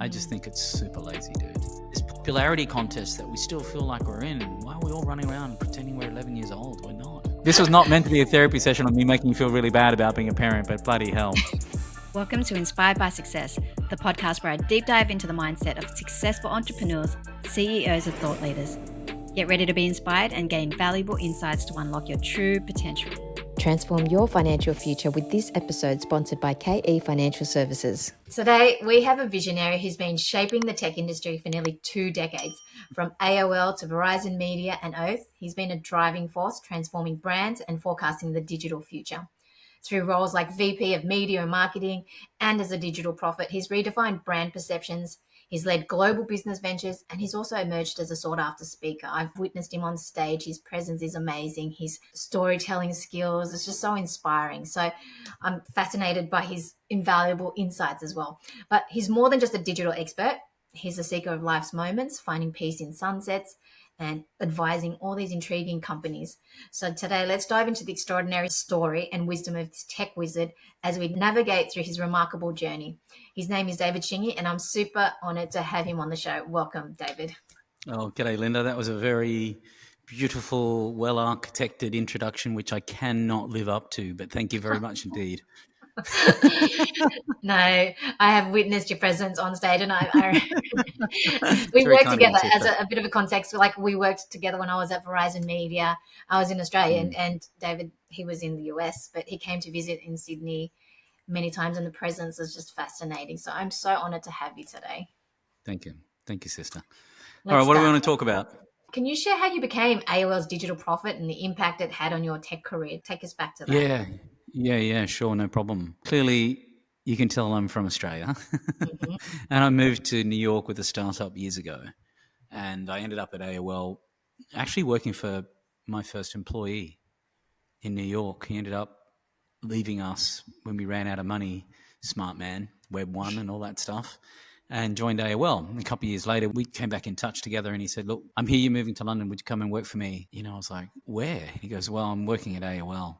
I just think it's super lazy, dude. This popularity contest that we still feel like we're in, why are we all running around pretending we're 11 years old? We're not. This was not meant to be a therapy session on me making you feel really bad about being a parent, but bloody hell. Welcome to Inspired by Success, the podcast where I deep dive into the mindset of successful entrepreneurs, CEOs, and thought leaders. Get ready to be inspired and gain valuable insights to unlock your true potential. Transform your financial future with this episode sponsored by KE Financial Services. Today, we have a visionary who's been shaping the tech industry for nearly 2 decades. From AOL to Verizon Media and Oath, he's been a driving force transforming brands and forecasting the digital future. Through roles like VP of Media and Marketing and as a digital prophet, he's redefined brand perceptions, he's led global business ventures, and he's also emerged as a sought-after speaker. I've witnessed him on stage. His presence is amazing. His storytelling skills is just so inspiring. So I'm fascinated by his invaluable insights as well. But he's more than just a digital expert. He's a seeker of life's moments, finding peace in sunsets, and advising all these intriguing companies. So today, let's dive into the extraordinary story and wisdom of this tech wizard as we navigate through his remarkable journey. His name is David Shingy, and I'm super honored to have him on the show. Welcome, David. Oh, g'day, Linda. That was a very beautiful, well-architected introduction, which I cannot live up to, but thank you very much indeed. No, I have witnessed your presence on stage, and we worked together as a bit of a context. Like, we worked together when I was at Verizon Media. I was in Australia, and David, he was in the US, but he came to visit in Sydney many times, and the presence is just fascinating. So I'm so honored to have you today. Thank you, sister. All right, what do we want to talk about? Can you share how you became AOL's digital prophet and the impact it had on your tech career? Take us back to that. Yeah, sure, no problem. Clearly, you can tell I'm from Australia. And I moved to New York with a startup years ago. And I ended up at AOL actually working for my first employee in New York. He ended up leaving us when we ran out of money, smart man, Web 1 and all that stuff, and joined AOL. A couple of years later, we came back in touch together and he said, look, I'm here, you're moving to London, would you come and work for me? You know, I was like, where? He goes, well, I'm working at AOL.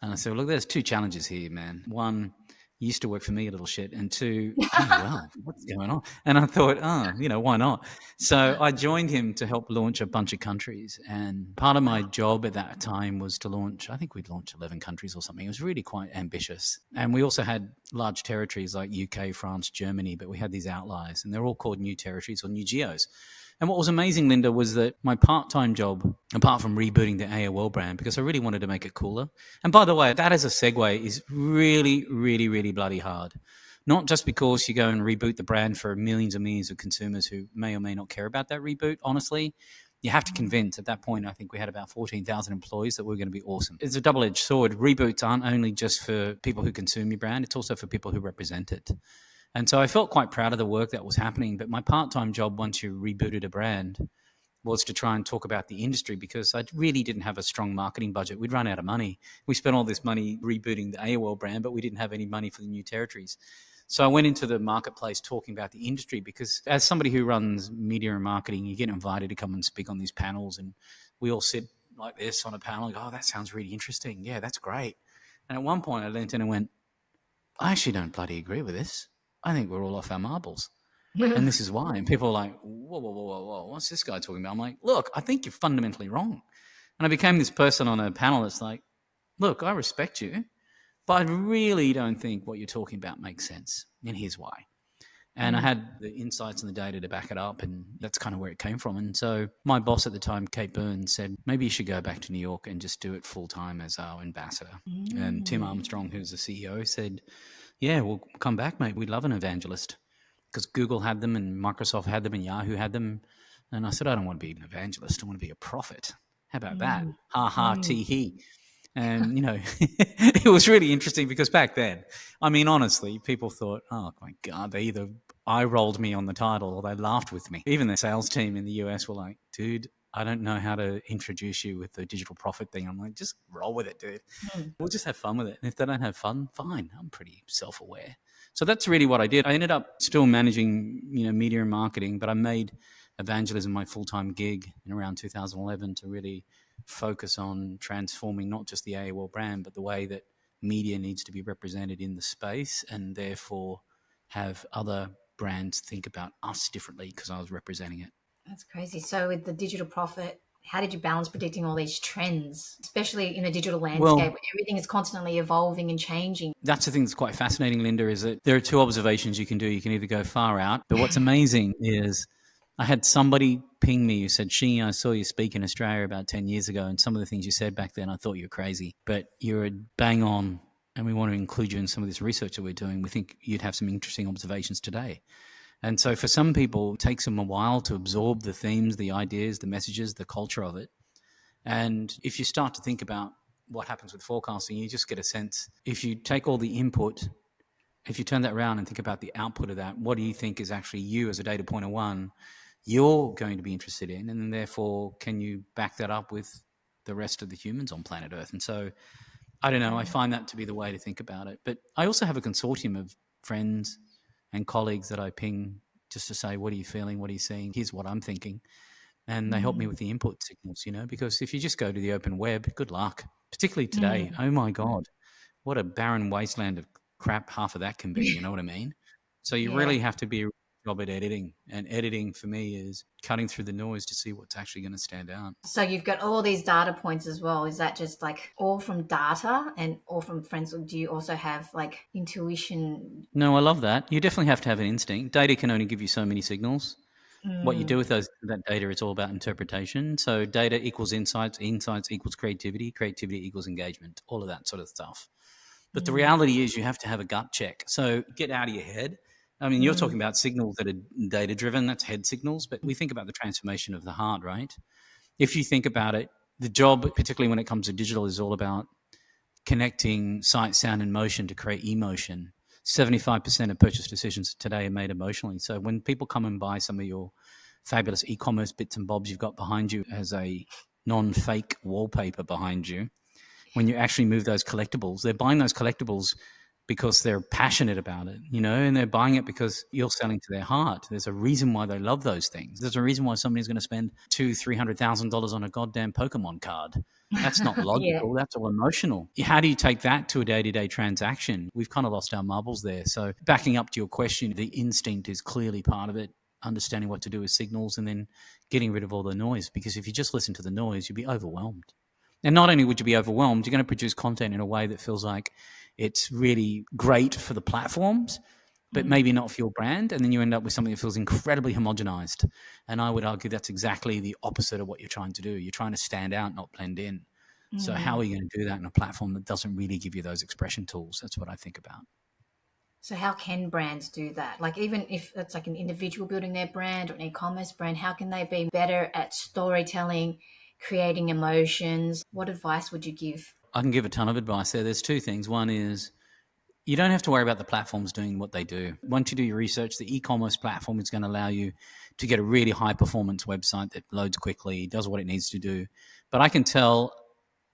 And I said, well, look, there's two challenges here, man. One, you used to work for me, a little shit. And two, oh, well, what's going on? And I thought, why not? So I joined him to help launch a bunch of countries. And part of my job at that time was to launch, I think we'd launched 11 countries or something. It was really quite ambitious. And we also had large territories like UK, France, Germany, but we had these outliers. And they're all called new territories or new geos. And what was amazing, Linda, was that my part-time job, apart from rebooting the AOL brand, because I really wanted to make it cooler. And by the way, that as a segue is really, really, really bloody hard. Not just because you go and reboot the brand for millions and millions of consumers who may or may not care about that reboot, honestly. You have to convince, at that point, I think we had about 14,000 employees that we're going to be awesome. It's a double-edged sword. Reboots aren't only just for people who consume your brand, it's also for people who represent it. And so I felt quite proud of the work that was happening. But my part-time job, once you rebooted a brand, was to try and talk about the industry because I really didn't have a strong marketing budget. We'd run out of money. We spent all this money rebooting the AOL brand, but we didn't have any money for the new territories. So I went into the marketplace talking about the industry because as somebody who runs media and marketing, you get invited to come and speak on these panels and we all sit like this on a panel and go, oh, that sounds really interesting. Yeah, that's great. And at one point I leant in and went, I actually don't bloody agree with this. I think we're all off our marbles. And this is why. And people are like, whoa, what's this guy talking about? I'm like, look, I think you're fundamentally wrong. And I became this person on a panel that's like, look, I respect you, but I really don't think what you're talking about makes sense. And here's why. And I had the insights and the data to back it up, and that's kind of where it came from. And so my boss at the time, Kate Burns, said, maybe you should go back to New York and just do it full-time as our ambassador. And Tim Armstrong, who's the CEO, said, yeah, we'll come back, mate. We'd love an evangelist. Because Google had them and Microsoft had them and Yahoo had them. And I said, I don't want to be an evangelist. I want to be a prophet. How about that? Ha ha, tee hee. And, it was really interesting because back then, I mean, honestly, people thought, oh, my God, they either eye rolled me on the title or they laughed with me. Even the sales team in the US were like, dude, I don't know how to introduce you with the digital prophet thing. I'm like, just roll with it, dude. We'll just have fun with it. And if they don't have fun, fine. I'm pretty self-aware. So that's really what I did. I ended up still managing, media and marketing, but I made evangelism my full-time gig in around 2011 to really focus on transforming not just the AOL brand, but the way that media needs to be represented in the space and therefore have other brands think about us differently because I was representing it. That's crazy. So with the digital profit, how did you balance predicting all these trends, especially in a digital landscape where everything is constantly evolving and changing? That's the thing that's quite fascinating, Linda, is that there are two observations you can do. You can either go far out, but what's amazing is I had somebody ping me who said, Shingy, I saw you speak in Australia about 10 years ago, and some of the things you said back then, I thought you were crazy, but you're bang on, and we want to include you in some of this research that we're doing. We think you'd have some interesting observations today. And so for some people, it takes them a while to absorb the themes, the ideas, the messages, the culture of it. And if you start to think about what happens with forecasting, you just get a sense, if you take all the input, if you turn that around and think about the output of that, what do you think is actually you as a data point of one, you're going to be interested in, and then therefore can you back that up with the rest of the humans on planet Earth? And so I don't know, I find that to be the way to think about it. But I also have a consortium of friends and colleagues that I ping just to say, what are you feeling? What are you seeing? Here's what I'm thinking. And they help me with the input signals, because if you just go to the open web, good luck, particularly today. Oh my God, what a barren wasteland of crap half of that can be, you know what I mean? So you really have to be a job at editing. And editing for me is cutting through the noise to see what's actually going to stand out. So you've got all these data points as well. Is that just like all from data and all from friends? Or do you also have like intuition? No, I love that. You definitely have to have an instinct. Data can only give you so many signals. What you do with that data, it's all about interpretation. So data equals insights, insights equals creativity, creativity equals engagement, all of that sort of stuff. But the reality is you have to have a gut check. So get out of your head. I mean, you're talking about signals that are data-driven, that's head signals, but we think about the transformation of the heart, right? If you think about it, the job, particularly when it comes to digital, is all about connecting sight, sound, and motion to create emotion. 75% of purchase decisions today are made emotionally. So when people come and buy some of your fabulous e-commerce bits and bobs you've got behind you as a non-fake wallpaper behind you, when you actually move those collectibles, they're buying those collectibles because they're passionate about it, and they're buying it because you're selling to their heart. There's a reason why they love those things. There's a reason why somebody's going to spend $200,000-$300,000 on a goddamn Pokemon card. That's not logical. That's all emotional. How do you take that to a day-to-day transaction? We've kind of lost our marbles there. So backing up to your question, the instinct is clearly part of it, understanding what to do with signals and then getting rid of all the noise. Because if you just listen to the noise, you'd be overwhelmed. And not only would you be overwhelmed, you're going to produce content in a way that feels like it's really great for the platforms, but maybe not for your brand. And then you end up with something that feels incredibly homogenized. And I would argue that's exactly the opposite of what you're trying to do. You're trying to stand out, not blend in. So how are you going to do that in a platform that doesn't really give you those expression tools? That's what I think about. So how can brands do that? Like even if it's like an individual building their brand or an e-commerce brand, how can they be better at storytelling, creating emotions? What advice would you give? I can give a ton of advice there. There's two things. One is you don't have to worry about the platforms doing what they do. Once you do your research, the e-commerce platform is going to allow you to get a really high-performance website that loads quickly, does what it needs to do. But I can tell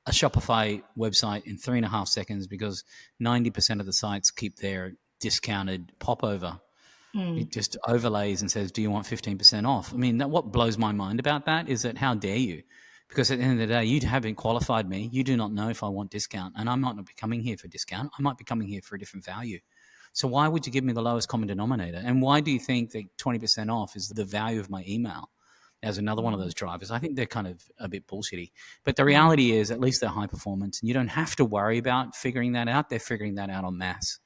a Shopify website in 3.5 seconds because 90% of the sites keep their discounted popover. It just overlays and says, do you want 15% off? I mean, what blows my mind about that is that how dare you? Because at the end of the day, you haven't qualified me. You do not know if I want discount. And I might not be coming here for discount. I might be coming here for a different value. So why would you give me the lowest common denominator? And why do you think that 20% off is the value of my email as another one of those drivers? I think they're kind of a bit bullshitty. But the reality is at least they're high performance. And you don't have to worry about figuring that out. They're figuring that out en masse.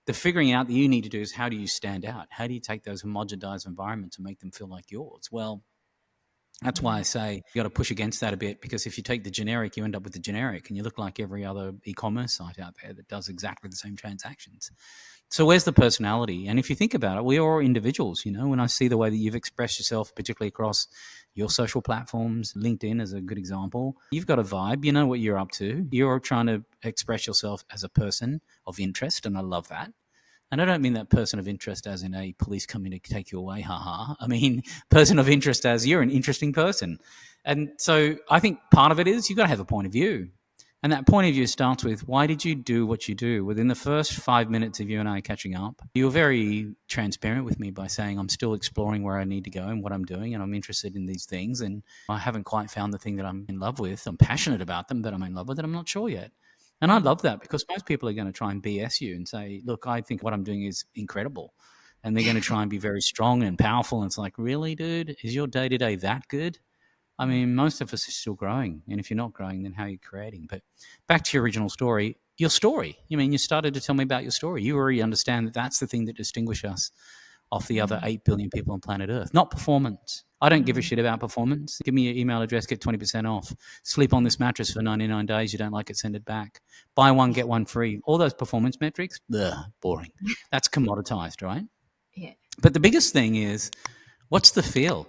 The figuring out that you need to do is how do you stand out? How do you take those homogenized environments and make them feel like yours? Well, that's why I say you got to push against that a bit, because if you take the generic, you end up with the generic and you look like every other e-commerce site out there that does exactly the same transactions. So where's the personality? And if you think about it, we are individuals. When I see the way that you've expressed yourself, particularly across your social platforms, LinkedIn is a good example, you've got a vibe, you know what you're up to. You're trying to express yourself as a person of interest, and I love that. And I don't mean that person of interest as in a police coming to take you away, haha. I mean person of interest as you're an interesting person. And so I think part of it is you've got to have a point of view. And that point of view starts with, why did you do what you do? Within the first 5 minutes of you and I catching up, you were very transparent with me by saying, I'm still exploring where I need to go and what I'm doing, and I'm interested in these things. And I haven't quite found the thing that I'm in love with. I'm passionate about them, but I'm in love with it. I'm not sure yet. And I love that, because most people are going to try and BS you and say, look, I think what I'm doing is incredible. and they're going to try and be very strong and powerful. And it's like, really, dude? Is your day-to-day that good? I mean, most of us are still growing. And if you're not growing, then how are you creating? But back to your original story, your story. I mean, you started to tell me about your story. You already understand that that's the thing that distinguishes us off the other 8 billion people on planet Earth, not performance. I don't give a shit about performance. Give me your email address, get 20% off. Sleep on this mattress for 99 days. You don't like it, send it back. Buy one, get one free. All those performance metrics, boring. That's commoditized, right? Yeah. But the biggest thing is, what's the feel?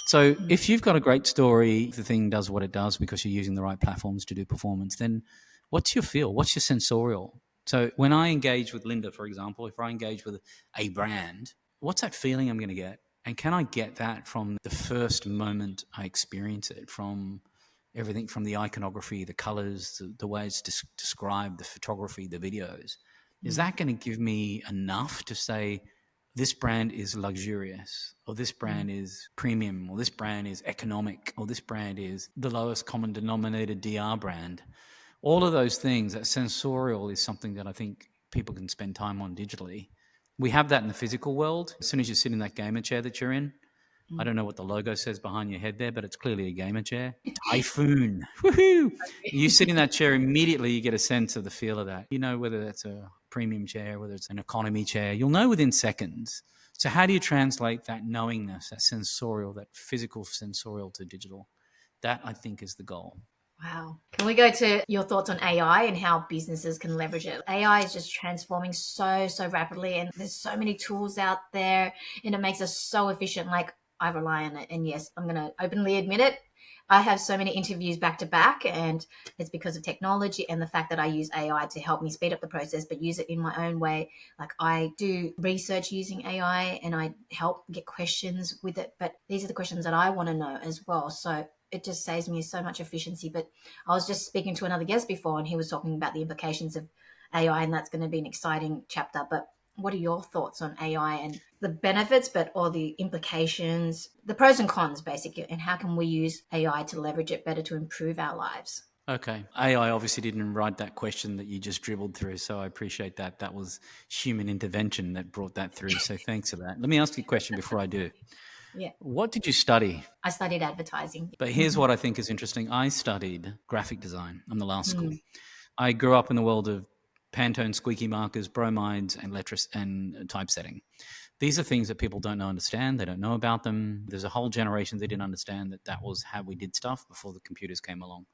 So if you've got a great story, the thing does what it does because you're using the right platforms to do performance, then what's your feel? What's your sensorial? So when I engage with Linda, for example, if I engage with a brand, what's that feeling I'm going to get? And can I get that from the first moment I experience it, from everything from the iconography, the colors, the way it's described, the photography, the videos? Is that going to give me enough to say, this brand is luxurious, or this brand is premium, or this brand is economic, or this brand is the lowest common denominator DR brand? All of those things, that sensorial is something that I think people can spend time on digitally. We have that in the physical world. As soon as you sit in that gamer chair that you're in, I don't know what the logo says behind your head there, but it's clearly a gamer chair. Typhoon. Woohoo! You sit in that chair, immediately you get a sense of the feel of that. You know whether that's a premium chair, whether it's an economy chair. You'll know within seconds. So how do you translate that knowingness, that sensorial, that physical sensorial to digital? That, I think, is the goal. Wow. Can we go to your thoughts on AI and how businesses can leverage it? AI is just transforming so rapidly, and there's so many tools out there, and it makes us so efficient. Like, I rely on it. And yes, I'm going to openly admit it. I have so many interviews back to back, and it's because of technology and the fact that I use AI to help me speed up the process, but use it in my own way. Like, I do research using AI and I help get questions with it, but these are the questions that I want to know as well. So it just saves me so much efficiency. But I was just speaking to another guest before, and he was talking about the implications of AI, and that's going to be an exciting chapter. But what are your thoughts on AI and the benefits, but all the implications, the pros and cons, basically, and how can we use AI to leverage it better to improve our lives? Okay. AI obviously didn't write that question that you just dribbled through, so I appreciate that. That was human intervention that brought that through, so thanks for that. Let me ask you a question before I do. Yeah. What did you study? I studied advertising. But here's what I think is interesting. I studied graphic design on the last school. I grew up in the world of Pantone squeaky markers, bromides, and typesetting. These are things that people don't understand. They don't know about them. There's a whole generation that didn't understand that that was how we did stuff before the computers came along.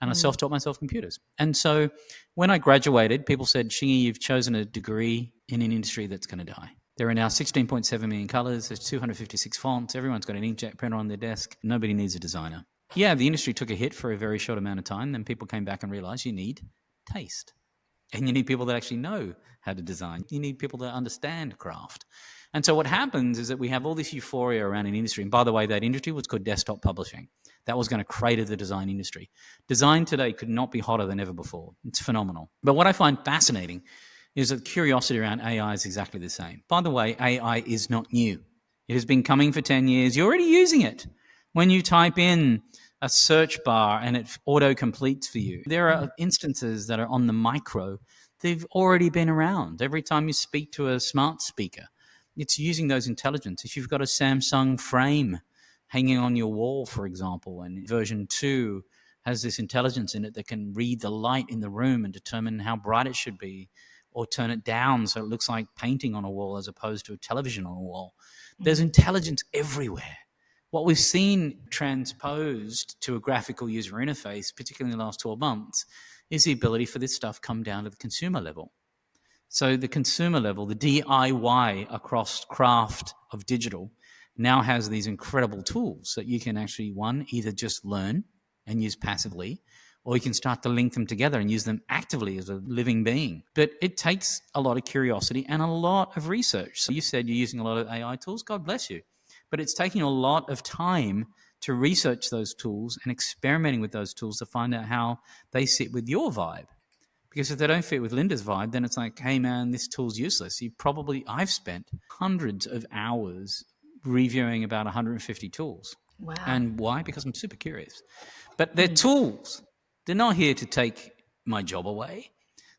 And I self-taught myself computers. And so when I graduated, people said, Shingy, you've chosen a degree in an industry that's going to die. There are now 16.7 million colors. There's 256 fonts. Everyone's got an inkjet printer on their desk. Nobody needs a designer. Yeah, the industry took a hit for a very short amount of time. Then people came back and realized you need taste. And you need people that actually know how to design. You need people that understand craft. And so what happens is that we have all this euphoria around an industry. And by the way, that industry was called desktop publishing. That was going to crater the design industry. Design today could not be hotter than ever before. It's phenomenal. But what I find fascinating is that curiosity around AI is exactly the same. By the way, AI is not new. It has been coming for 10 years. You're already using it. When you type in a search bar and it auto-completes for you, there are instances that are on the micro. They've already been around. Every time you speak to a smart speaker, it's using those intelligence. If you've got a Samsung frame hanging on your wall, for example, and version 2 has this intelligence in it that can read the light in the room and determine how bright it should be, or turn it down so it looks like painting on a wall as opposed to a television on a wall. There's intelligence everywhere. What we've seen transposed to a graphical user interface, particularly in the last 12 months, is the ability for this stuff come down to the consumer level. So the consumer level, the DIY across craft of digital, now has these incredible tools that you can actually, one, either just learn and use passively, or you can start to link them together and use them actively as a living being. But it takes a lot of curiosity and a lot of research. So you said you're using a lot of AI tools. God bless you. But it's taking a lot of time to research those tools and experimenting with those tools to find out how they sit with your vibe. Because if they don't fit with Linda's vibe, then it's like, hey, man, this tool's useless. I've spent hundreds of hours reviewing about 150 tools. Wow. And why? Because I'm super curious. But they're tools. They're not here to take my job away.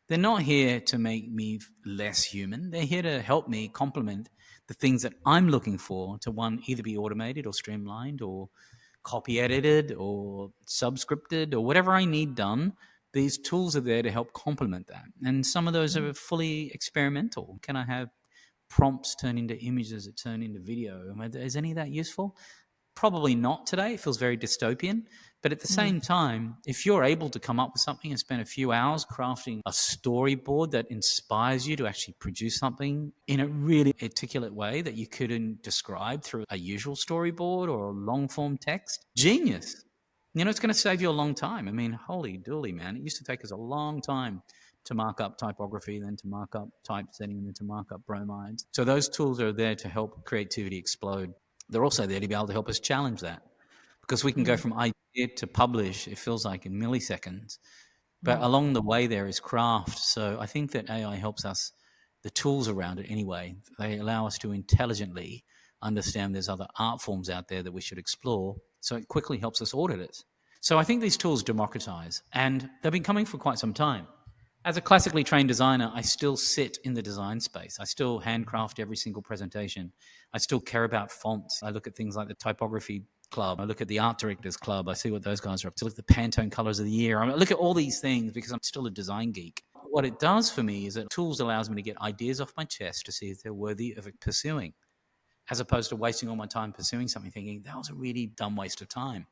They're not here to make me less human. They're here to help me complement the things that I'm looking for to either be automated or streamlined or copy edited or subscripted or whatever I need done. These tools are there to help complement that. And some of those are fully experimental. Can I have prompts turn into images that turn into video? Is any of that useful? Probably not today. It feels very dystopian. But at the same time, if you're able to come up with something and spend a few hours crafting a storyboard that inspires you to actually produce something in a really articulate way that you couldn't describe through a usual storyboard or a long form text, genius. It's going to save you a long time. I mean, holy dooly, man. It used to take us a long time to mark up typography, then to mark up typesetting, then to mark up bromides. So those tools are there to help creativity explode. They're also there to be able to help us challenge that, because we can go from idea to publish, it feels like, in milliseconds. But along the way there is craft. So I think that AI helps us, the tools around it anyway, they allow us to intelligently understand there's other art forms out there that we should explore. So it quickly helps us audit it. So I think these tools democratize, and they've been coming for quite some time. As a classically trained designer, I still sit in the design space. I still handcraft every single presentation. I still care about fonts. I look at things like the Typography Club. I look at the Art Directors Club. I see what those guys are up to. Look at the Pantone Colors of the Year. I look at all these things because I'm still a design geek. What it does for me is that tools allows me to get ideas off my chest to see if they're worthy of pursuing, as opposed to wasting all my time pursuing something thinking that was a really dumb waste of time.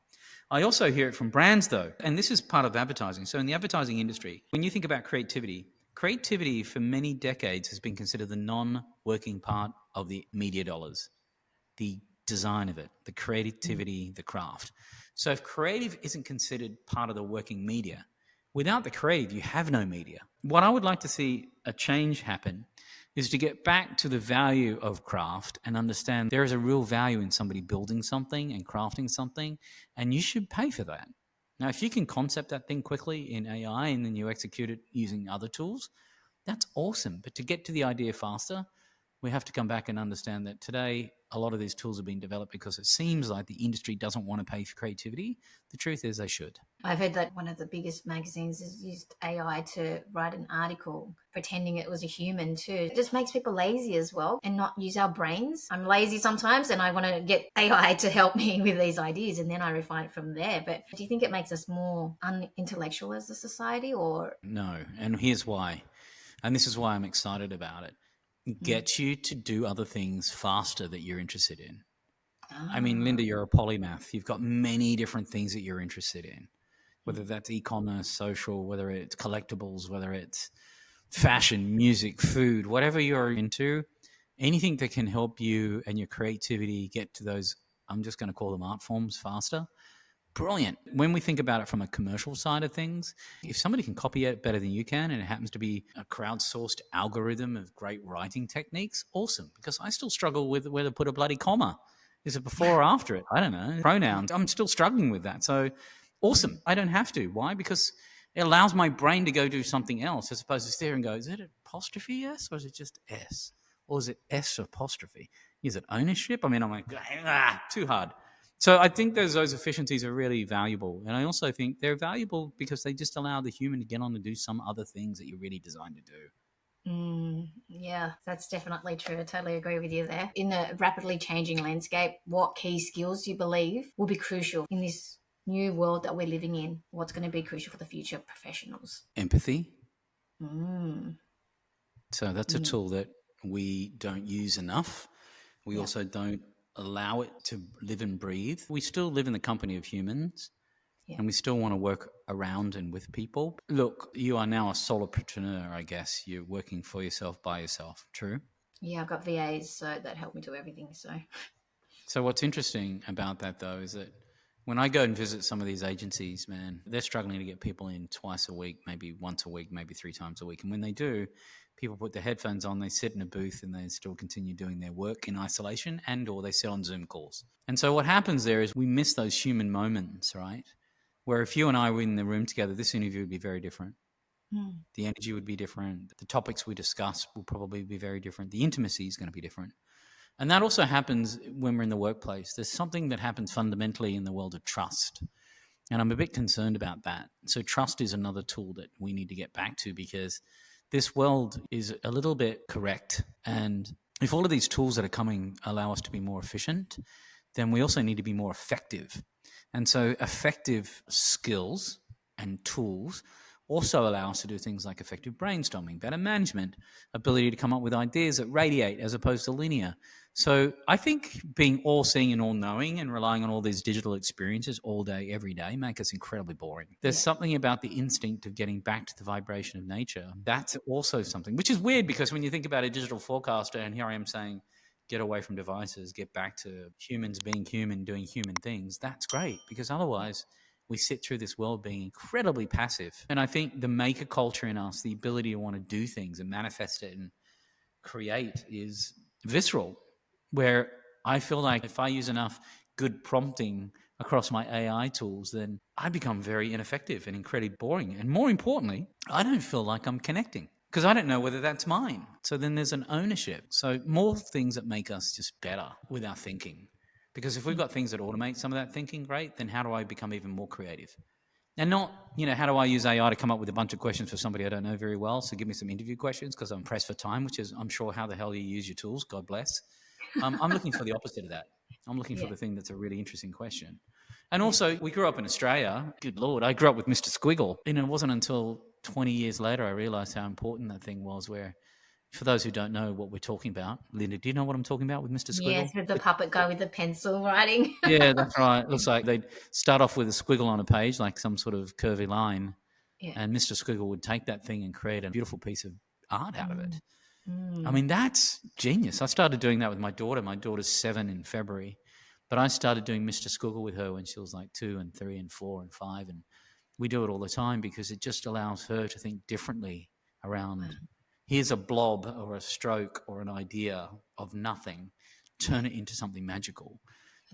I also hear it from brands, though, and this is part of advertising. So in the advertising industry, when you think about creativity for many decades has been considered the non-working part of the media dollars, the design of it, the creativity, the craft. So if creative isn't considered part of the working media, without the creative, you have no media. What I would like to see a change happen is to get back to the value of craft and understand there is a real value in somebody building something and crafting something, and you should pay for that. Now, if you can concept that thing quickly in AI and then you execute it using other tools, that's awesome. But to get to the idea faster, we have to come back and understand that today a lot of these tools are being developed because it seems like the industry doesn't want to pay for creativity. The truth is they should. I've heard that one of the biggest magazines has used AI to write an article pretending it was a human too. It just makes people lazy as well and not use our brains. I'm lazy sometimes and I want to get AI to help me with these ideas and then I refine it from there. But do you think it makes us more unintellectual as a society or? No, and here's why. And this is why I'm excited about it. Get you to do other things faster that you're interested in. I mean, Linda, you're a polymath. You've got many different things that you're interested in, whether that's e-commerce, social, whether it's collectibles, whether it's fashion, music, food, whatever you're into, anything that can help you and your creativity get to those, I'm just going to call them art forms, faster. Brilliant. When we think about it from a commercial side of things, if somebody can copy it better than you can, and it happens to be a crowdsourced algorithm of great writing techniques, awesome. Because I still struggle with where to put a bloody comma. Is it before or after it? I don't know. Pronouns. I'm still struggling with that. So awesome. I don't have to. Why? Because it allows my brain to go do something else as opposed to sit there and go, is it apostrophe S or is it just S? Or is it S apostrophe? Is it ownership? I mean, I'm like, too hard. So I think those efficiencies are really valuable. And I also think they're valuable because they just allow the human to get on and do some other things that you're really designed to do. Yeah, that's definitely true. I totally agree with you there. In the rapidly changing landscape, what key skills do you believe will be crucial in this new world that we're living in? What's going to be crucial for the future professionals? Empathy. So that's a tool that we don't use enough. We also don't allow it to live and breathe. We still live in the company of humans and we still want to work around and with people. Look, you are now a solopreneur, I guess. You're working for yourself, by yourself. True? Yeah, I've got VAs, so that help me do everything. So what's interesting about that, though, is that when I go and visit some of these agencies, man, they're struggling to get people in twice a week, maybe once a week, maybe 3 times a week. And when they do, people put their headphones on, they sit in a booth and they still continue doing their work in isolation and or they sit on Zoom calls. And so what happens there is we miss those human moments, right? Where if you and I were in the room together, this interview would be very different. The energy would be different. The topics we discuss will probably be very different. The intimacy is going to be different. And that also happens when we're in the workplace. There's something that happens fundamentally in the world of trust. And I'm a bit concerned about that. So trust is another tool that we need to get back to because this world is a little bit correct and if all of these tools that are coming allow us to be more efficient, then we also need to be more effective. And so effective skills and tools also allow us to do things like effective brainstorming, better management, ability to come up with ideas that radiate as opposed to linear. So I think being all-seeing and all-knowing and relying on all these digital experiences all day, every day, make us incredibly boring. There's something about the instinct of getting back to the vibration of nature. That's also something, which is weird because when you think about a digital forecaster, and here I am saying, get away from devices, get back to humans being human, doing human things, that's great, because otherwise we sit through this world being incredibly passive. And I think the maker culture in us, the ability to want to do things and manifest it and create, is visceral, where I feel like if I use enough good prompting across my AI tools, then I become very ineffective and incredibly boring. And more importantly, I don't feel like I'm connecting because I don't know whether that's mine. So then there's an ownership. So more things that make us just better with our thinking. Because if we've got things that automate some of that thinking, great, then how do I become even more creative? And not, how do I use AI to come up with a bunch of questions for somebody I don't know very well? So give me some interview questions because I'm pressed for time, which is, I'm sure, how the hell you use your tools. God bless. I'm looking for the opposite of that. I'm looking for the thing that's a really interesting question. And also, we grew up in Australia. Good Lord, I grew up with Mr. Squiggle. It wasn't until 20 years later I realized how important that thing was, where, for those who don't know what we're talking about, Linda, do you know what I'm talking about with Mr. Squiggle? Yes, with the puppet guy with the pencil writing. Yeah, that's right. It looks like they'd start off with a squiggle on a page, like some sort of curvy line. Yeah. And Mr. Squiggle would take that thing and create a beautiful piece of art out of it. Mm. I mean, that's genius. I started doing that with my daughter. My daughter's 7 in February. But I started doing Mr. Squiggle with her when she was like 2 and 3 and 4 and 5. And we do it all the time because it just allows her to think differently around, here's a blob or a stroke or an idea of nothing, turn it into something magical.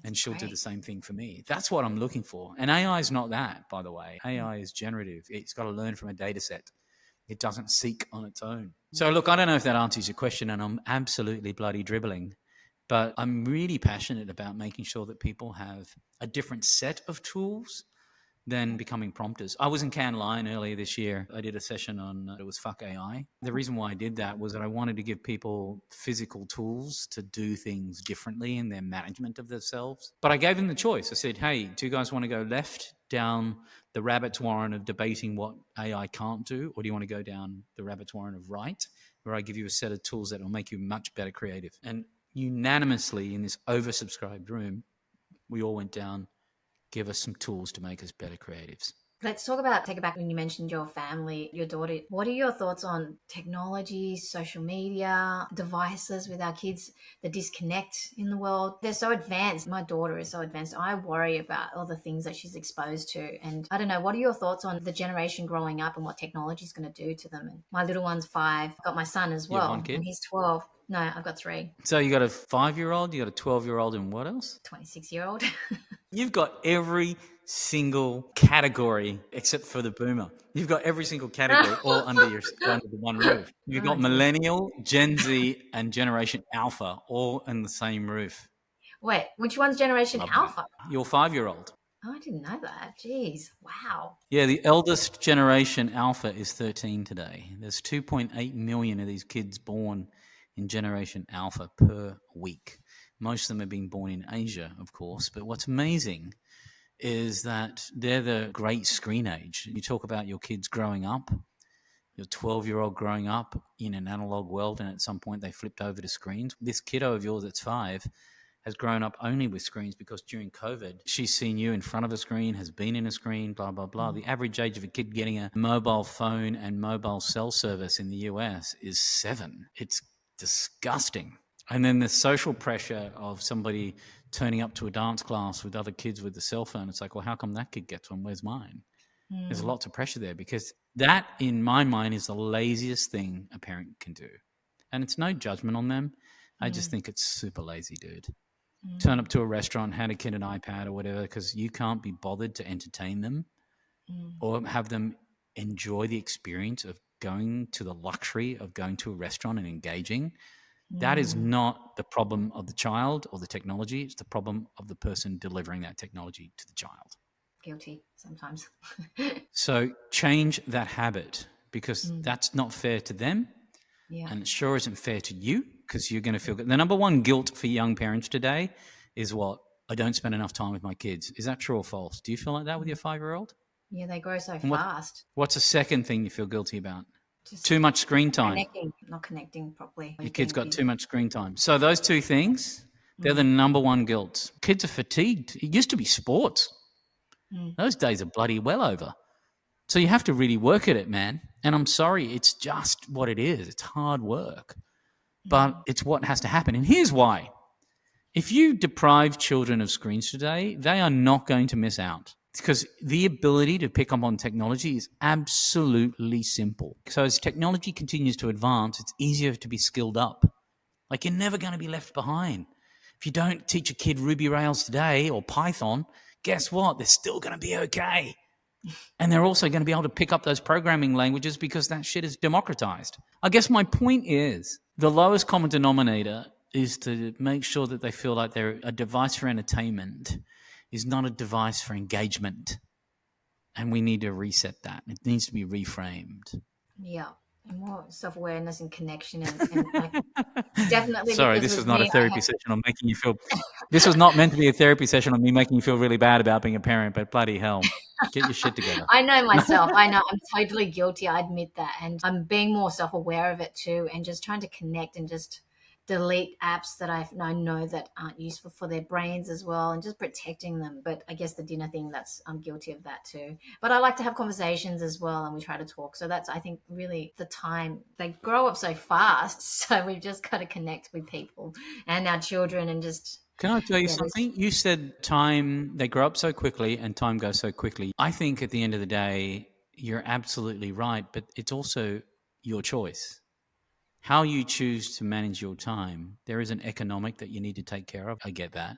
And she'll do the same thing for me. That's what I'm looking for. And AI is not that, by the way. AI is generative. It's got to learn from a data set. It doesn't seek on its own. So look, I don't know if that answers your question, and I'm absolutely bloody dribbling, but I'm really passionate about making sure that people have a different set of tools than becoming prompters. I was in Cannes Lion earlier this year. I did a session on, it was Fuck AI. The reason why I did that was that I wanted to give people physical tools to do things differently in their management of themselves. But I gave them the choice. I said, hey, do you guys want to go left down the rabbit's warren of debating what AI can't do? Or do you want to go down the rabbit's warren of right, where I give you a set of tools that will make you much better creative? And unanimously in this oversubscribed room, we all went down, give us some tools to make us better creatives. Let's take it back when you mentioned your family, your daughter. What are your thoughts on technology, social media, devices with our kids, the disconnect in the world? They're so advanced. My daughter is so advanced. I worry about all the things that she's exposed to. And I don't know, what are your thoughts on the generation growing up and what technology is going to do to them? And my little one's 5. I've got my son as well. You have one kid? And he's 12. No, I've got 3. So you got a 5-year-old, you got a 12-year-old, and what else? 26-year-old. You've got every single category except for the boomer. You've got every single category all under the one roof. You've got millennial, Gen Z, and Generation Alpha all in the same roof. Wait, which one's Generation Alpha? Your 5-year-old. Oh, I didn't know that. Jeez. Wow. Yeah, the eldest Generation Alpha is 13 today. There's 2.8 million of these kids born in Generation Alpha per week. Most of them are being born in Asia, of course. But what's amazing is that they're the great screen age. You talk about your kids growing up, your 12-year-old growing up in an analog world, and at some point they flipped over to screens. This kiddo of yours that's 5 has grown up only with screens because during COVID, she's seen you in front of a screen, has been in a screen, blah, blah, blah. The average age of a kid getting a mobile phone and mobile cell service in the US is 7. It's disgusting. And then the social pressure of somebody turning up to a dance class with other kids with the cell phone. It's like, well, how come that kid gets one? Where's mine? There's lots of pressure there because that, in my mind, is the laziest thing a parent can do. And it's no judgment on them. I just think it's super lazy, dude. Turn up to a restaurant, hand a kid an iPad or whatever, because you can't be bothered to entertain them or have them enjoy the experience of going to the luxury of going to a restaurant and engaging. That is not the problem of the child or the technology. It's the problem of the person delivering that technology to the child. Guilty sometimes. So change that habit because that's not fair to them. Yeah. And it sure isn't fair to you. because you're going to feel good. The number one guilt for young parents today is what? I don't spend enough time with my kids. Is that true or false? Do you feel like that with your 5-year-old? Yeah, they grow so And fast. what's the second thing you feel guilty about? Just Too much screen time. not connecting properly. Your kid's got too much screen time. So those two things, they're the number one guilts. Kids are fatigued. It used to be sports. Those days are bloody well over. So you have to really work at it, man. And I'm sorry, it's just what it is. It's hard work. But it's what has to happen. And here's why. If you deprive children of screens today, they are not going to miss out. Because the ability to pick up on technology is absolutely simple. So as technology continues to advance, it's easier to be skilled up. Like, you're never going to be left behind. If you don't teach a kid Ruby Rails today or Python, guess what? They're still going to be okay. And they're also going to be able to pick up those programming languages because that shit is democratized. I guess my point is the lowest common denominator is to make sure that they feel like they're a device for entertainment is not a device for engagement. And we need to reset that. It needs to be reframed. Yeah. And more self-awareness and connection and like, definitely. Sorry, this was not a therapy session on making you feel. This was not meant to be a therapy session on me making you feel really bad about being a parent. But bloody hell, get your shit together. I know myself. I know I'm totally guilty. I admit that, and I'm being more self-aware of it too, and just trying to connect and just delete apps that I know that aren't useful for their brains as well, and just protecting them. But I guess the dinner thing, I'm guilty of that too. But I like to have conversations as well, and we try to talk. So that's, I think, really the time. They grow up so fast, so we've just got to connect with people and our children and just... Can I tell you something? You said they grow up so quickly and time goes so quickly. I think at the end of the day, you're absolutely right, but it's also your choice. How you choose to manage your time. There is an economic that you need to take care of. I get that.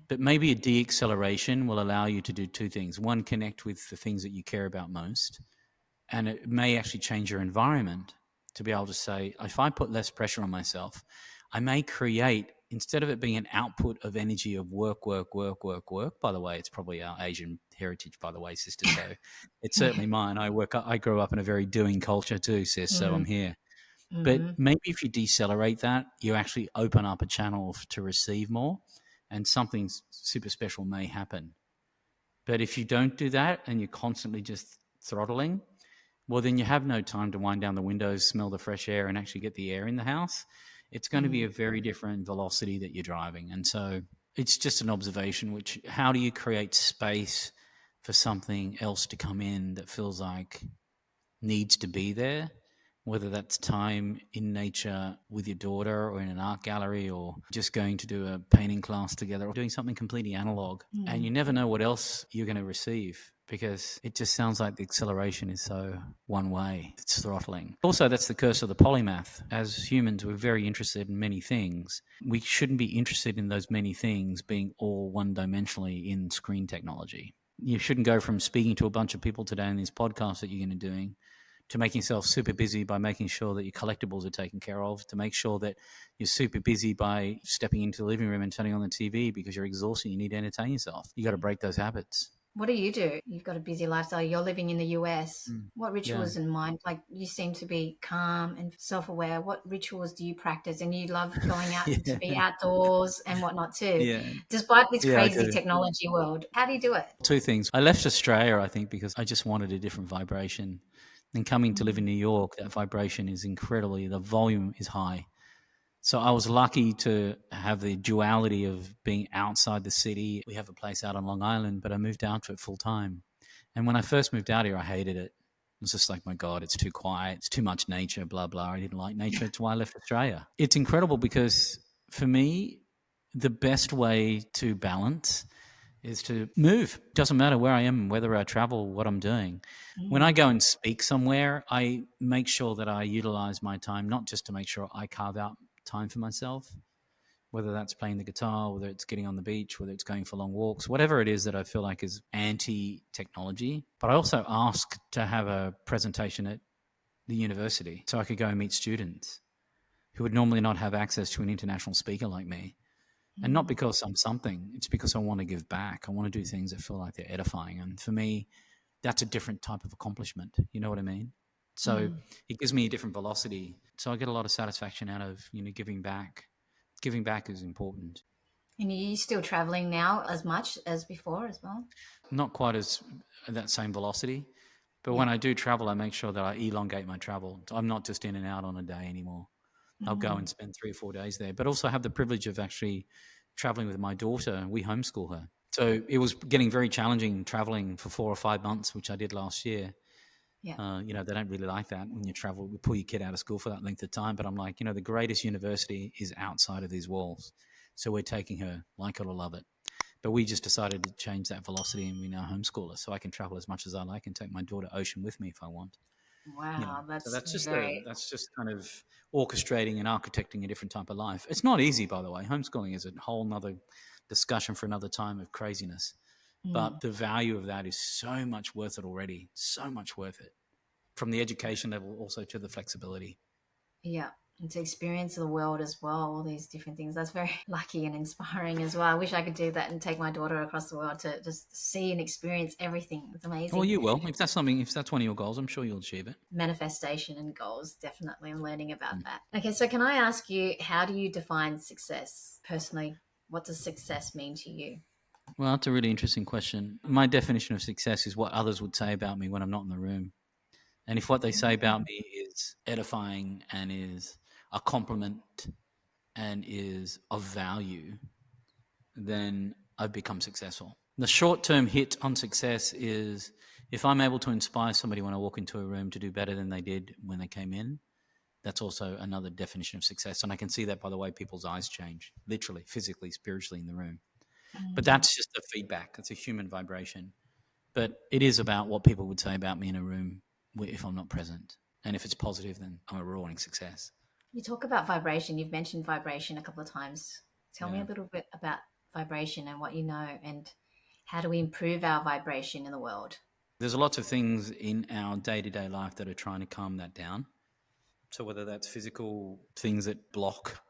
But maybe a de-acceleration will allow you to do two things. One, connect with the things that you care about most. And it may actually change your environment to be able to say, if I put less pressure on myself, I may create, instead of it being an output of energy of work. By the way, it's probably our Asian heritage, by the way, sister. So it's certainly mine. I grew up in a very doing culture too, sis. So I'm here. But maybe if you decelerate that, you actually open up a channel to receive more, and something super special may happen. But if you don't do that and you're constantly just throttling, well, then you have no time to wind down the windows, smell the fresh air, and actually get the air in the house. It's going to be a very different velocity that you're driving. And so it's just an observation, how do you create space for something else to come in that feels like needs to be there? Whether that's time in nature with your daughter or in an art gallery or just going to do a painting class together or doing something completely analog. And you never know what else you're going to receive because it just sounds like the acceleration is so one way. It's throttling. Also, that's the curse of the polymath. As humans, we're very interested in many things. We shouldn't be interested in those many things being all one-dimensionally in screen technology. You shouldn't go from speaking to a bunch of people today in these podcasts that you're going to be doing to making yourself super busy by making sure that your collectibles are taken care of, to make sure that you're super busy by stepping into the living room and turning on the TV because you're exhausted, you need to entertain yourself. You got to break those habits. What do you do? You've got a busy lifestyle. You're living in the US. What rituals in mind? Like, you seem to be calm and self-aware. What rituals do you practice? And you love going out to be outdoors and whatnot too, despite this crazy technology world. How do you do it? Two things. I left Australia, I think, because I just wanted a different vibration. And coming to live in New York, that vibration is the volume is high. So I was lucky to have the duality of being outside the city. We have a place out on Long Island, but I moved out to it full time. And when I first moved out here, I hated it. It was just like, my God, it's too quiet. It's too much nature, blah, blah. I didn't like nature. That's why I left Australia. It's incredible because for me, the best way to balance is to move. Doesn't matter where I am, whether I travel, what I'm doing. When I go and speak somewhere, I make sure that I utilize my time, not just to make sure I carve out time for myself, whether that's playing the guitar, whether it's getting on the beach, whether it's going for long walks, whatever it is that I feel like is anti-technology. But I also ask to have a presentation at the university so I could go and meet students who would normally not have access to an international speaker like me. And not because I'm something, it's because I want to give back. I want to do things that feel like they're edifying. And for me, that's a different type of accomplishment. You know what I mean? So it gives me a different velocity. So I get a lot of satisfaction out of, giving back. Giving back is important. And are you still traveling now as much as before as well? Not quite as that same velocity, but Yeah. when I do travel, I make sure that I elongate my travel. I'm not just in and out on a day anymore. I'll go and spend 3 or 4 days there, but also have the privilege of actually traveling with my daughter. We homeschool her. So it was getting very challenging traveling for 4 or 5 months, which I did last year. Yeah. They don't really like that when you travel, you pull your kid out of school for that length of time. But I'm like, the greatest university is outside of these walls. So we're taking her, like it or love it. But we just decided to change that velocity, and we now homeschool her, so I can travel as much as I like and take my daughter ocean with me if I want. Wow, So that's very. that's just kind of orchestrating and architecting a different type of life. It's not easy, by the way. Homeschooling is a whole nother discussion for another time of craziness. But the value of that is so much worth it already. So much worth it. From the education level also to the flexibility. Yeah. And to experience the world as well, all these different things. That's very lucky and inspiring as well. I wish I could do that and take my daughter across the world to just see and experience everything. It's amazing. Well, you will. If that's one of your goals, I'm sure you'll achieve it. Manifestation and goals, definitely. I'm learning about that. Okay, so can I ask you, how do you define success personally? What does success mean to you? Well, that's a really interesting question. My definition of success is what others would say about me when I'm not in the room. And if what they say about me is edifying and is a compliment and is of value, then I've become successful. The short-term hit on success is if I'm able to inspire somebody when I walk into a room to do better than they did when they came in, that's also another definition of success. And I can see that by the way people's eyes change, literally, physically, spiritually in the room. But that's just the feedback. It's a human vibration. But it is about what people would say about me in a room if I'm not present. And if it's positive, then I'm a roaring success. You talk about vibration. You've mentioned vibration a couple of times. Tell me a little bit about vibration and what you know, and how do we improve our vibration in the world? There's lots of things in our day-to-day life that are trying to calm that down. So whether that's physical things that block,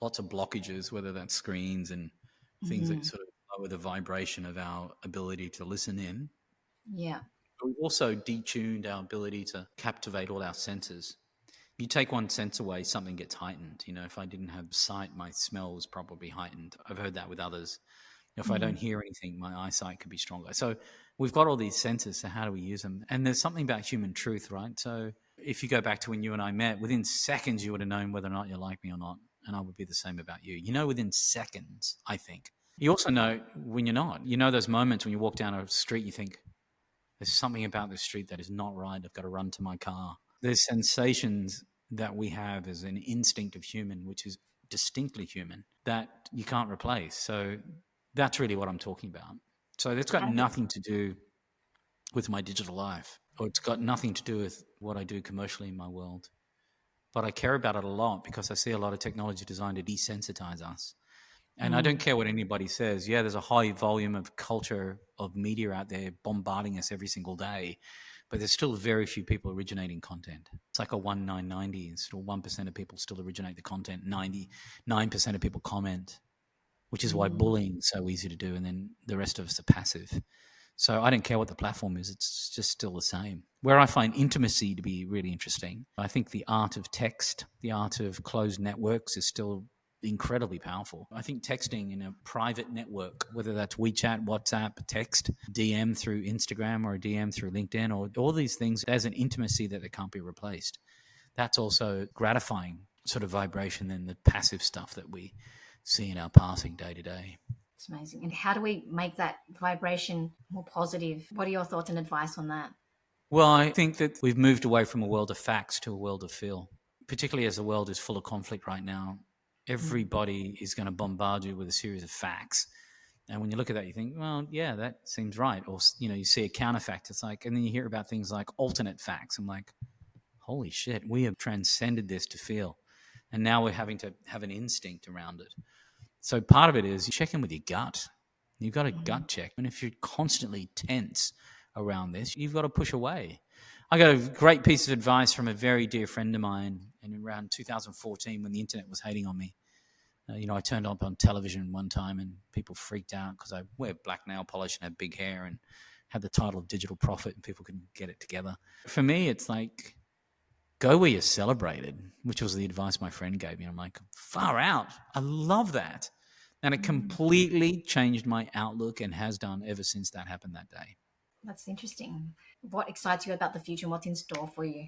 lots of blockages, whether that's screens and things that sort of lower the vibration of our ability to listen in. Yeah. We've also detuned our ability to captivate all our senses. You take one sense away, something gets heightened. If I didn't have sight, my smell was probably heightened. I've heard that with others. If I don't hear anything, my eyesight could be stronger. So we've got all these senses, so how do we use them? And there's something about human truth, right? So if you go back to when you and I met, within seconds you would have known whether or not you like me or not. And I would be the same about you. Within seconds, I think. You also know when you're not. Those moments when you walk down a street, you think, there's something about this street that is not right. I've got to run to my car. There's sensations that we have as an instinct of human, which is distinctly human, that you can't replace. So that's really what I'm talking about. So it's got nothing to do with my digital life, or it's got nothing to do with what I do commercially in my world. But I care about it a lot because I see a lot of technology designed to desensitize us. And I don't care what anybody says. Yeah, there's a high volume of culture of media out there bombarding us every single day, but there's still very few people originating content. It's like a 1-9-90. Still 1% of people still originate the content. 99% of people comment, which is why bullying is so easy to do. And then the rest of us are passive. So I don't care what the platform is. It's just still the same. Where I find intimacy to be really interesting, I think the art of text, the art of closed networks is still incredibly powerful. I think texting in a private network, whether that's WeChat, WhatsApp, text, DM through Instagram or a DM through LinkedIn, or all these things, there's an intimacy that can't be replaced. That's also gratifying sort of vibration than the passive stuff that we see in our passing day to day. It's amazing. And how do we make that vibration more positive? What are your thoughts and advice on that? Well, I think that we've moved away from a world of facts to a world of feel, particularly as the world is full of conflict right now. Everybody is going to bombard you with a series of facts. And when you look at that, you think, well, yeah, that seems right. Or, you see a counterfact. It's like, and then you hear about things like alternate facts. I'm like, holy shit, we have transcended this to feel. And now we're having to have an instinct around it. So part of it is you check in with your gut. You've got a gut check. And if you're constantly tense around this, you've got to push away. I got a great piece of advice from a very dear friend of mine in around 2014 when the internet was hating on me. I turned up on television one time and people freaked out because I wear black nail polish and have big hair and had the title of digital prophet and people couldn't get it together. For me, it's like Go where you're celebrated, which was the advice my friend gave me. I'm like, far out. I love that. And it completely changed my outlook and has done ever since that happened that day. That's interesting. What excites you about the future and what's in store for you?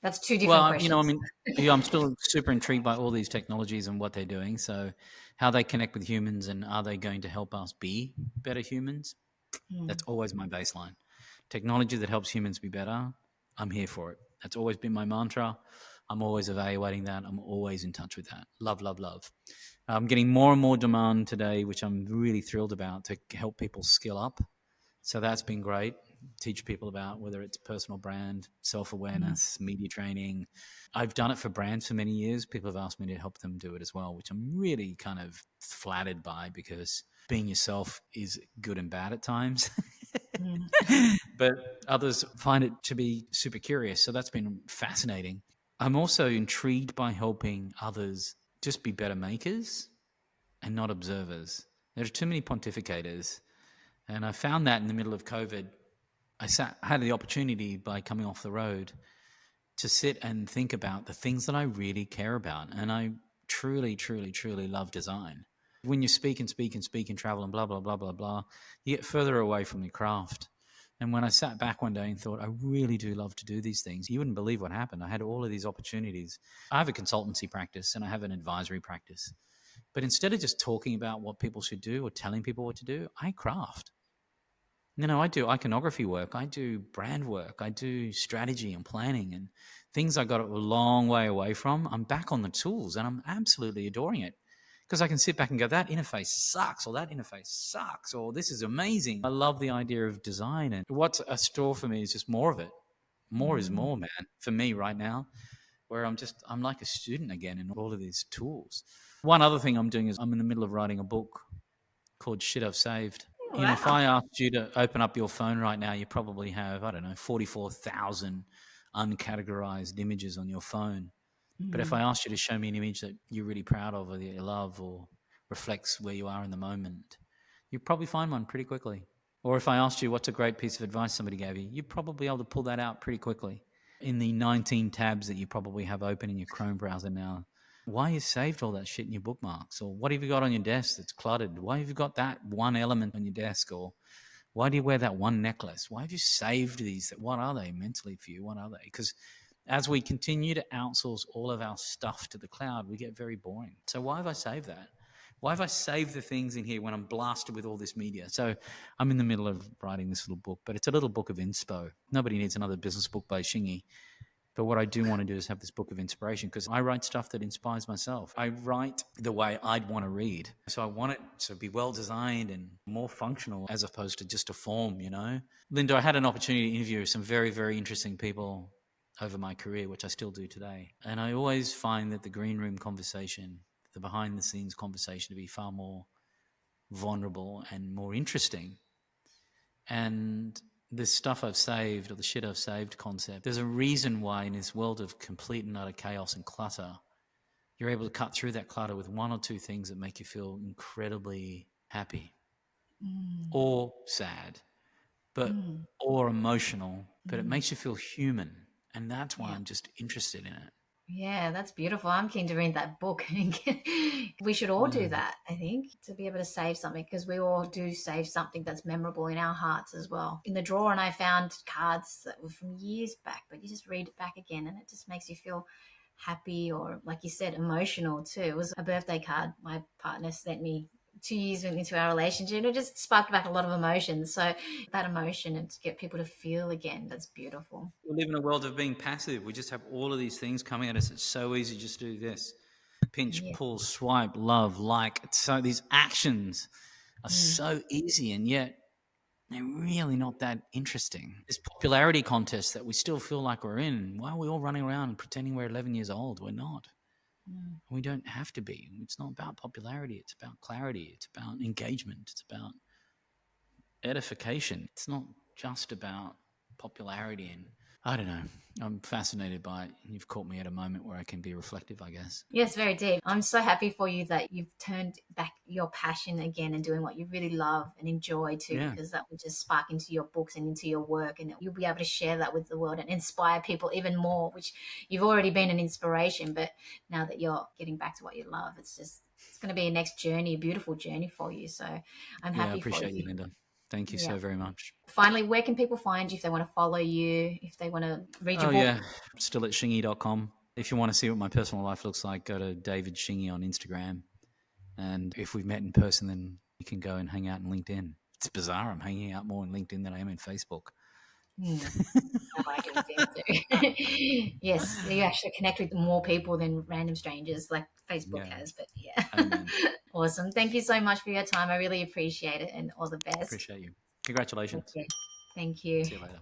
That's two different Well, I questions. mean, yeah, I'm still super intrigued by all these technologies and what they're doing. So, how they connect with humans and are they going to help us be better humans? That's always my baseline. Technology that helps humans be better, I'm here for it. That's always been my mantra. I'm always evaluating that. I'm always in touch with that. Love, love, love. I'm getting more and more demand today, which I'm really thrilled about, to help people skill up. So that's been great. Teach people about whether it's personal brand, self-awareness, media training. I've done it for brands for many years. People have asked me to help them do it as well, which I'm really kind of flattered by, because being yourself is good and bad at times. But others find it to be super curious. So that's been fascinating. I'm also intrigued by helping others just be better makers and not observers. There are too many pontificators. And I found that in the middle of COVID, had the opportunity by coming off the road to sit and think about the things that I really care about. And I truly, truly, truly love design. When you speak and speak and speak and travel and blah, blah, blah, blah, blah, you get further away from your craft. And when I sat back one day and thought, I really do love to do these things, you wouldn't believe what happened. I had all of these opportunities. I have a consultancy practice and I have an advisory practice. But instead of just talking about what people should do or telling people what to do, I craft. I do iconography work. I do brand work. I do strategy and planning and things I got a long way away from. I'm back on the tools and I'm absolutely adoring it, because I can sit back and go, that interface sucks, or that interface sucks, or this is amazing. I love the idea of design, and what's a store for me is just more of it. More is more, man, for me right now, where I'm like a student again in all of these tools. One other thing I'm doing is I'm in the middle of writing a book called Shit I've Saved. If Wow. I asked you to open up your phone right now, you probably have, I don't know, 44,000 uncategorized images on your phone. But if I asked you to show me an image that you're really proud of or that you love or reflects where you are in the moment, you'd probably find one pretty quickly. Or if I asked you what's a great piece of advice somebody gave you, you'd probably be able to pull that out pretty quickly. In the 19 tabs that you probably have open in your Chrome browser now, why you saved all that shit in your bookmarks? Or what have you got on your desk that's cluttered? Why have you got that one element on your desk? Or why do you wear that one necklace? Why have you saved these? What are they mentally for you? What are they? Because as we continue to outsource all of our stuff to the cloud, we get very boring. So why have I saved that? Why have I saved the things in here when I'm blasted with all this media? So I'm in the middle of writing this little book, but it's a little book of inspo. Nobody needs another business book by Shingy. But what I do want to do is have this book of inspiration, because I write stuff that inspires myself. I write the way I'd want to read. So I want it to be well designed and more functional as opposed to just a form, Linda, I had an opportunity to interview some very, very interesting people over my career, which I still do today. And I always find that the green room conversation, the behind the scenes conversation, to be far more vulnerable and more interesting. And this stuff I've saved, or the shit I've saved concept, there's a reason why in this world of complete and utter chaos and clutter, you're able to cut through that clutter with one or two things that make you feel incredibly happy or sad, or emotional, but it makes you feel human. And that's why Yeah. I'm just interested in it. Yeah, that's beautiful. I'm keen to read that book. We should all do Mm. that, I think, to be able to save something, because we all do save something that's memorable in our hearts as well. In the drawer, and I found cards that were from years back, but you just read it back again and it just makes you feel happy, or, like you said, emotional too. It was a birthday card my partner sent me 2 years into our relationship, and it just sparked back a lot of emotions. So that emotion, and to get people to feel again, that's beautiful. We live in a world of being passive. We just have all of these things coming at us. It's so easy just to do this. Pinch, Yeah. pull, swipe, love, like. So these actions are so easy, and yet they're really not that interesting. This popularity contest that we still feel like we're in, why are we all running around pretending we're 11 years old? We're not. We don't have to be. It's not about popularity. It's about clarity. It's about engagement. It's about edification. It's not just about popularity and I don't know. I'm fascinated by it. You've caught me at a moment where I can be reflective, I guess. Yes, very deep. I'm so happy for you that you've turned back your passion again and doing what you really love and enjoy too, Yeah. because that will just spark into your books and into your work, and you'll be able to share that with the world and inspire people even more, which you've already been an inspiration. But now that you're getting back to what you love, it's going to be a next journey, a beautiful journey for you. So I'm Yeah, I happy for appreciate you, you. Linda. Thank you Yeah. so very much. Finally, where can people find you if they want to follow you, if they want to read your Oh, book? yeah. Still at shingy.com. If you want to see what my personal life looks like, go to David Shingy on Instagram. And if we've met in person, then you can go and hang out on LinkedIn. It's bizarre. I'm hanging out more on LinkedIn than I am in Facebook. I like LinkedIn too. Yes, you actually connect with more people than random strangers like Facebook Yeah. has. But yeah, Amen. awesome. Thank you so much for your time. I really appreciate it, and all the best. Appreciate you. Congratulations. Okay. Thank you. See you later.